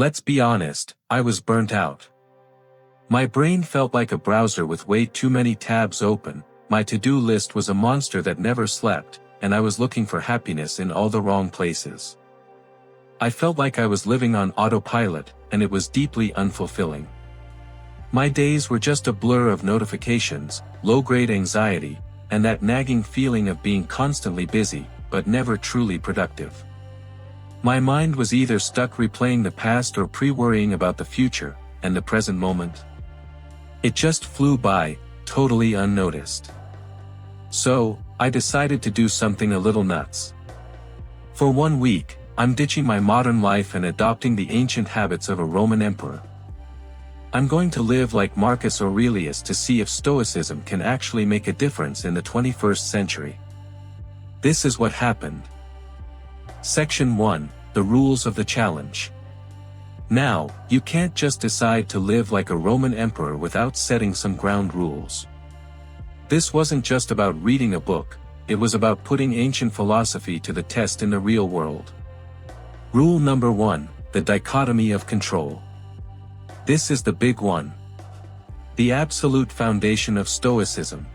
Let's be honest, I was burnt out. My brain felt like a browser with way too many tabs open, my to-do list was a monster that never slept, and I was looking for happiness in all the wrong places. I felt like I was living on autopilot, and it was deeply unfulfilling. My days were just a blur of notifications, low-grade anxiety, and that nagging feeling of being constantly busy, but never truly productive. My mind was either stuck replaying the past or pre-worrying about the future, and the present moment. It just flew by, totally unnoticed. So, I decided to do something a little nuts. For 1 week, I'm ditching my modern life and adopting the ancient habits of a Roman emperor. I'm going to live like Marcus Aurelius to see if Stoicism can actually make a difference in the 21st century. This is what happened. Section 1, The Rules of the Challenge. Now, you can't just decide to live like a Roman emperor without setting some ground rules. This wasn't just about reading a book, it was about putting ancient philosophy to the test in the real world. Rule number 1, the dichotomy of control. This is the big one. The absolute foundation of Stoicism.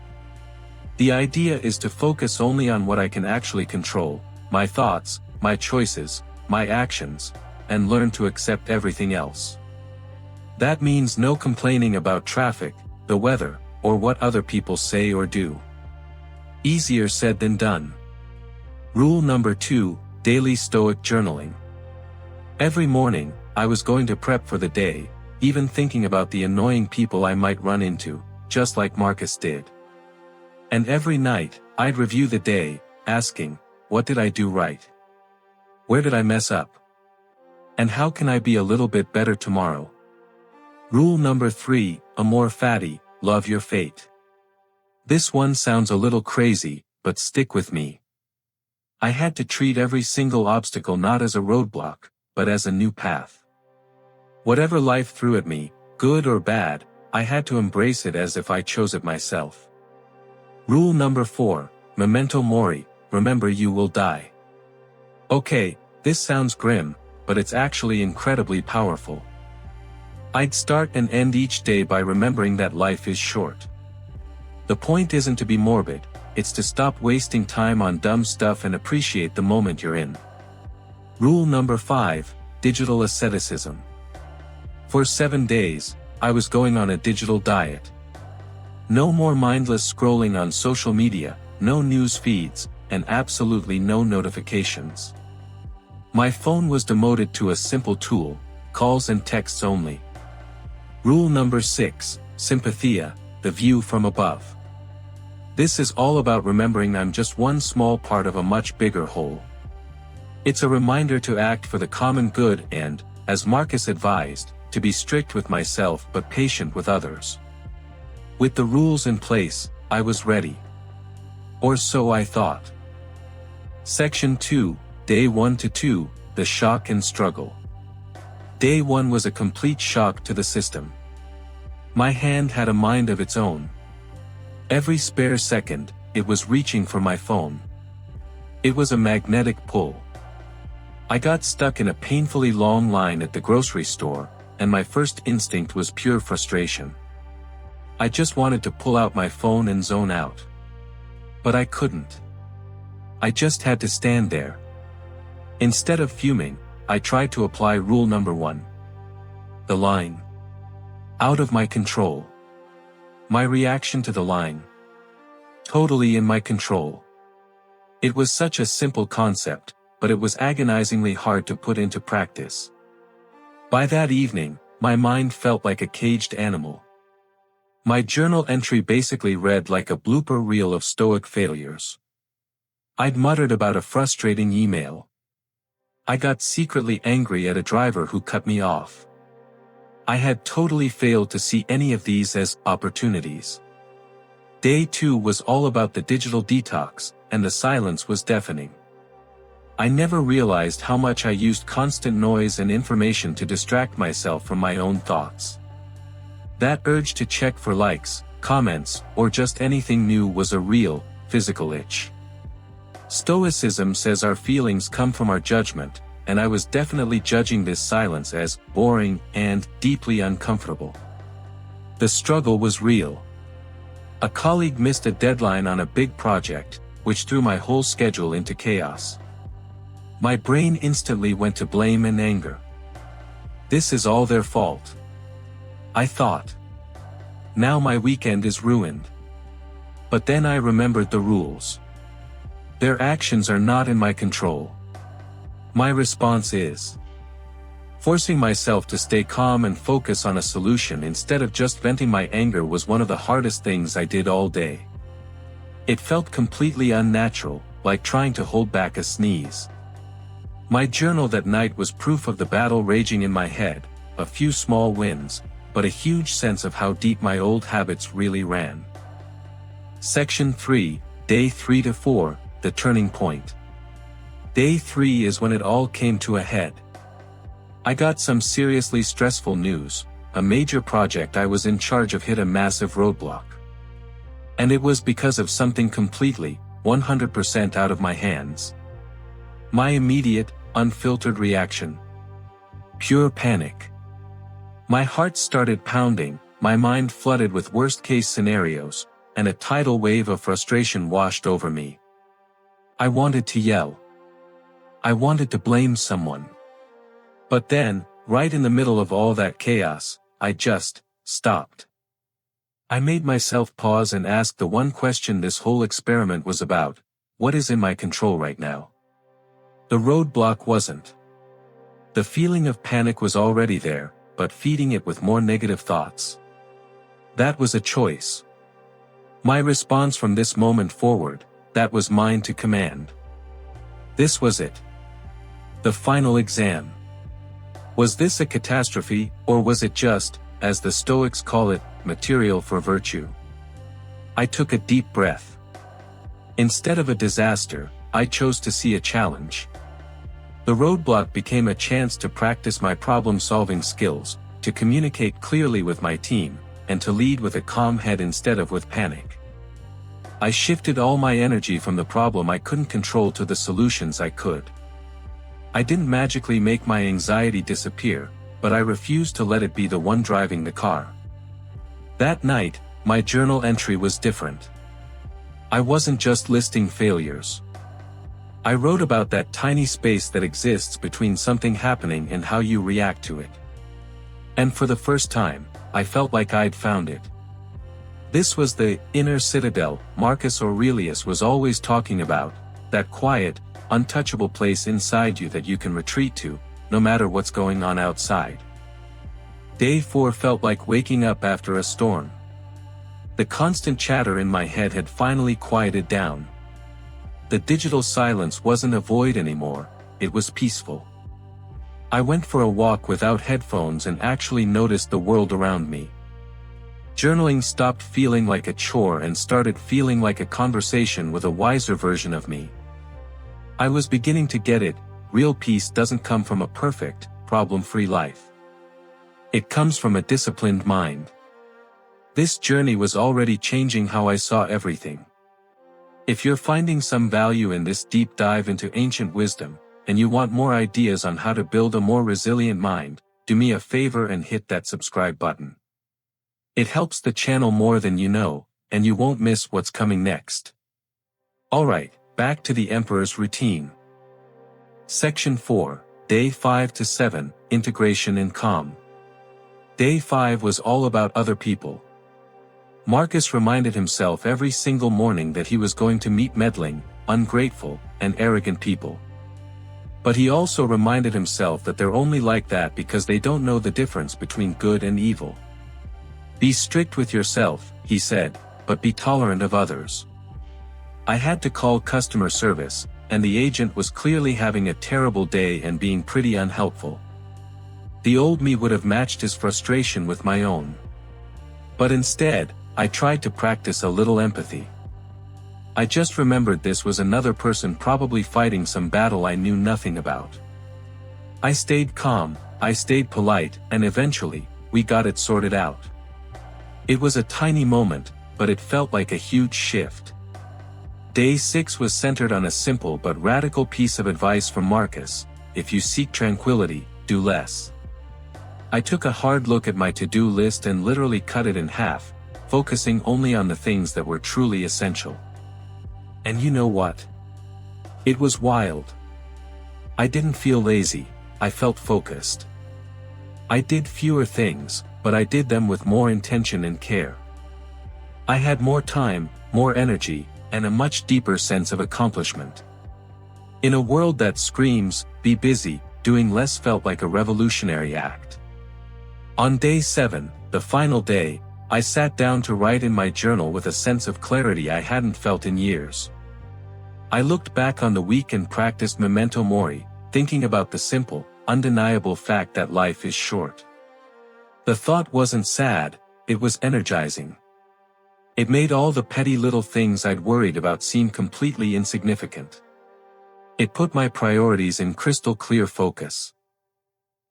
The idea is to focus only on what I can actually control, my thoughts, my choices, my actions, and learn to accept everything else. That means no complaining about traffic, the weather, or what other people say or do. Easier said than done. Rule number 2, daily Stoic journaling. Every morning, I was going to prep for the day, even thinking about the annoying people I might run into, just like Marcus did. And every night, I'd review the day, asking, what did I do right? Where did I mess up? And how can I be a little bit better tomorrow? Rule number 3, amor fati, love your fate. This one sounds a little crazy, but stick with me. I had to treat every single obstacle not as a roadblock, but as a new path. Whatever life threw at me, good or bad, I had to embrace it as if I chose it myself. Rule number 4, memento mori, remember you will die. Okay, this sounds grim, but it's actually incredibly powerful. I'd start and end each day by remembering that life is short. The point isn't to be morbid, it's to stop wasting time on dumb stuff and appreciate the moment you're in. Rule number 5, digital asceticism. For 7 days, I was going on a digital diet. No more mindless scrolling on social media, no news feeds, and absolutely no notifications. My phone was demoted to a simple tool, calls and texts only. Rule number 6, sympathia, the view from above. This is all about remembering I'm just one small part of a much bigger whole. It's a reminder to act for the common good and, as Marcus advised, to be strict with myself but patient with others. With the rules in place, I was ready. Or so I thought. Section 2, Day 1 to 2, the shock and struggle. Day 1 was a complete shock to the system. My hand had a mind of its own. Every spare second, it was reaching for my phone. It was a magnetic pull. I got stuck in a painfully long line at the grocery store, and my first instinct was pure frustration. I just wanted to pull out my phone and zone out. But I couldn't. I just had to stand there. Instead of fuming, I tried to apply rule number 1. The line. Out of my control. My reaction to the line. Totally in my control. It was such a simple concept, but it was agonizingly hard to put into practice. By that evening, my mind felt like a caged animal. My journal entry basically read like a blooper reel of Stoic failures. I'd muttered about a frustrating email. I got secretly angry at a driver who cut me off. I had totally failed to see any of these as opportunities. Day 2 was all about the digital detox, and the silence was deafening. I never realized how much I used constant noise and information to distract myself from my own thoughts. That urge to check for likes, comments, or just anything new was a real, physical itch. Stoicism says our feelings come from our judgment, and I was definitely judging this silence as boring and deeply uncomfortable. The struggle was real. A colleague missed a deadline on a big project, which threw my whole schedule into chaos. My brain instantly went to blame and anger. This is all their fault, I thought. Now my weekend is ruined. But then I remembered the rules. Their actions are not in my control. My response is forcing myself to stay calm and focus on a solution instead of just venting my anger was one of the hardest things I did all day. It felt completely unnatural, like trying to hold back a sneeze. My journal that night was proof of the battle raging in my head, a few small wins, but a huge sense of how deep my old habits really ran. Section 3, Day 3 to 4, The Turning Point. Day 3 is when it all came to a head. I got some seriously stressful news. A major project I was in charge of hit a massive roadblock. And it was because of something completely, 100% out of my hands. My immediate, unfiltered reaction: pure panic. My heart started pounding, my mind flooded with worst-case scenarios, and a tidal wave of frustration washed over me. I wanted to yell. I wanted to blame someone. But then, right in the middle of all that chaos, I just stopped. I made myself pause and ask the one question this whole experiment was about: what is in my control right now? The roadblock wasn't. The feeling of panic was already there, but feeding it with more negative thoughts. That was a choice. My response from this moment forward, that was mine to command. This was it. The final exam. Was this a catastrophe, or was it just, as the Stoics call it, material for virtue? I took a deep breath. Instead of a disaster, I chose to see a challenge. The roadblock became a chance to practice my problem-solving skills, to communicate clearly with my team, and to lead with a calm head instead of with panic. I shifted all my energy from the problem I couldn't control to the solutions I could. I didn't magically make my anxiety disappear, but I refused to let it be the one driving the car. That night, my journal entry was different. I wasn't just listing failures. I wrote about that tiny space that exists between something happening and how you react to it. And for the first time, I felt like I'd found it. This was the inner citadel Marcus Aurelius was always talking about, that quiet, untouchable place inside you that you can retreat to, no matter what's going on outside. Day 4 felt like waking up after a storm. The constant chatter in my head had finally quieted down. The digital silence wasn't a void anymore, it was peaceful. I went for a walk without headphones and actually noticed the world around me. Journaling stopped feeling like a chore and started feeling like a conversation with a wiser version of me. I was beginning to get it: real peace doesn't come from a perfect, problem-free life. It comes from a disciplined mind. This journey was already changing how I saw everything. If you're finding some value in this deep dive into ancient wisdom, and you want more ideas on how to build a more resilient mind, do me a favor and hit that subscribe button. It helps the channel more than you know, and you won't miss what's coming next. Alright, back to the Emperor's routine. Section 4, Day 5 to 7, Integration and Calm. Day 5 was all about other people. Marcus reminded himself every single morning that he was going to meet meddling, ungrateful, and arrogant people. But he also reminded himself that they're only like that because they don't know the difference between good and evil. Be strict with yourself, he said, but be tolerant of others. I had to call customer service, and the agent was clearly having a terrible day and being pretty unhelpful. The old me would have matched his frustration with my own. But instead, I tried to practice a little empathy. I just remembered this was another person probably fighting some battle I knew nothing about. I stayed calm, I stayed polite, and eventually, we got it sorted out. It was a tiny moment, but it felt like a huge shift. Day 6 was centered on a simple but radical piece of advice from Marcus: if you seek tranquility, do less. I took a hard look at my to-do list and literally cut it in half, focusing only on the things that were truly essential. And you know what? It was wild. I didn't feel lazy, I felt focused. I did fewer things, but I did them with more intention and care. I had more time, more energy, and a much deeper sense of accomplishment. In a world that screams, "Be busy," doing less felt like a revolutionary act. On day 7, the final day, I sat down to write in my journal with a sense of clarity I hadn't felt in years. I looked back on the week and practiced memento mori, thinking about the simple, undeniable fact that life is short. The thought wasn't sad, it was energizing. It made all the petty little things I'd worried about seem completely insignificant. It put my priorities in crystal clear focus.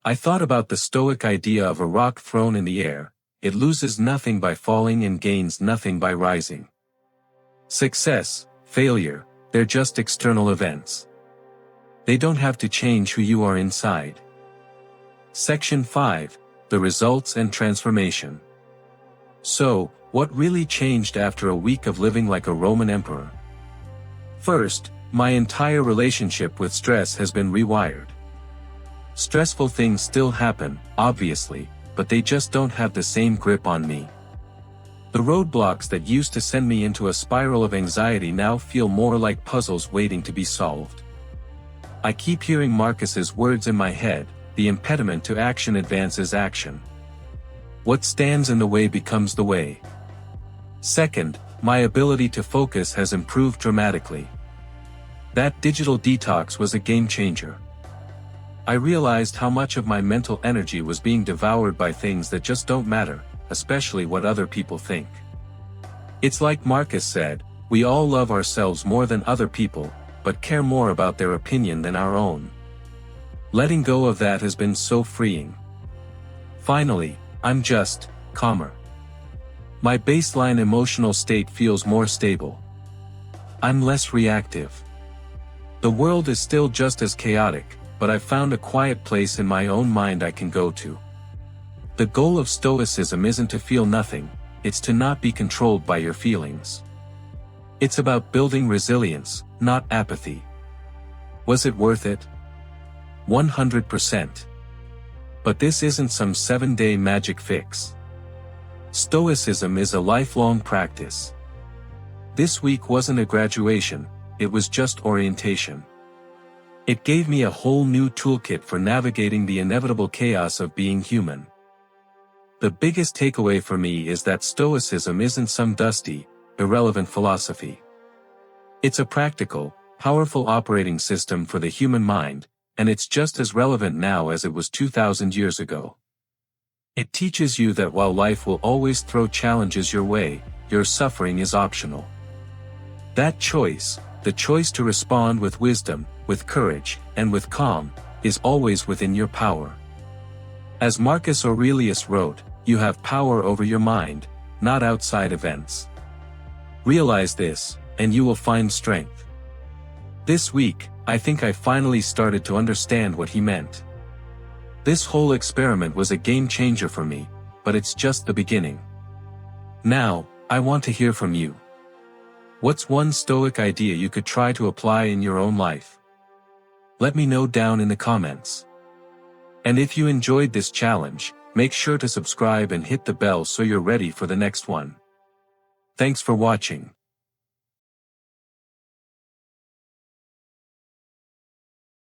I thought about the Stoic idea of a rock thrown in the air: it loses nothing by falling and gains nothing by rising. Success, failure, they're just external events. They don't have to change who you are inside. Section 5, the results and transformation. So, what really changed after a week of living like a Roman emperor? First, my entire relationship with stress has been rewired. Stressful things still happen, obviously, but they just don't have the same grip on me. The roadblocks that used to send me into a spiral of anxiety now feel more like puzzles waiting to be solved. I keep hearing Marcus's words in my head: the impediment to action advances action. What stands in the way becomes the way. Second, my ability to focus has improved dramatically. That digital detox was a game changer. I realized how much of my mental energy was being devoured by things that just don't matter, especially what other people think. It's like Marcus said, we all love ourselves more than other people, but care more about their opinion than our own. Letting go of that has been so freeing. Finally, I'm just calmer. My baseline emotional state feels more stable. I'm less reactive. The world is still just as chaotic, but I've found a quiet place in my own mind I can go to. The goal of Stoicism isn't to feel nothing, it's to not be controlled by your feelings. It's about building resilience, not apathy. Was it worth it? 100%. But this isn't some 7-day magic fix. Stoicism is a lifelong practice. This week wasn't a graduation, it was just orientation. It gave me a whole new toolkit for navigating the inevitable chaos of being human. The biggest takeaway for me is that Stoicism isn't some dusty, irrelevant philosophy. It's a practical, powerful operating system for the human mind, and it's just as relevant now as it was 2,000 years ago. It teaches you that while life will always throw challenges your way, your suffering is optional. That choice, the choice to respond with wisdom, with courage, and with calm, is always within your power. As Marcus Aurelius wrote, you have power over your mind, not outside events. Realize this, and you will find strength. This week, I think I finally started to understand what he meant. This whole experiment was a game changer for me, but it's just the beginning. Now, I want to hear from you. What's one Stoic idea you could try to apply in your own life? Let me know down in the comments. And if you enjoyed this challenge, make sure to subscribe and hit the bell so you're ready for the next one. Thanks for watching.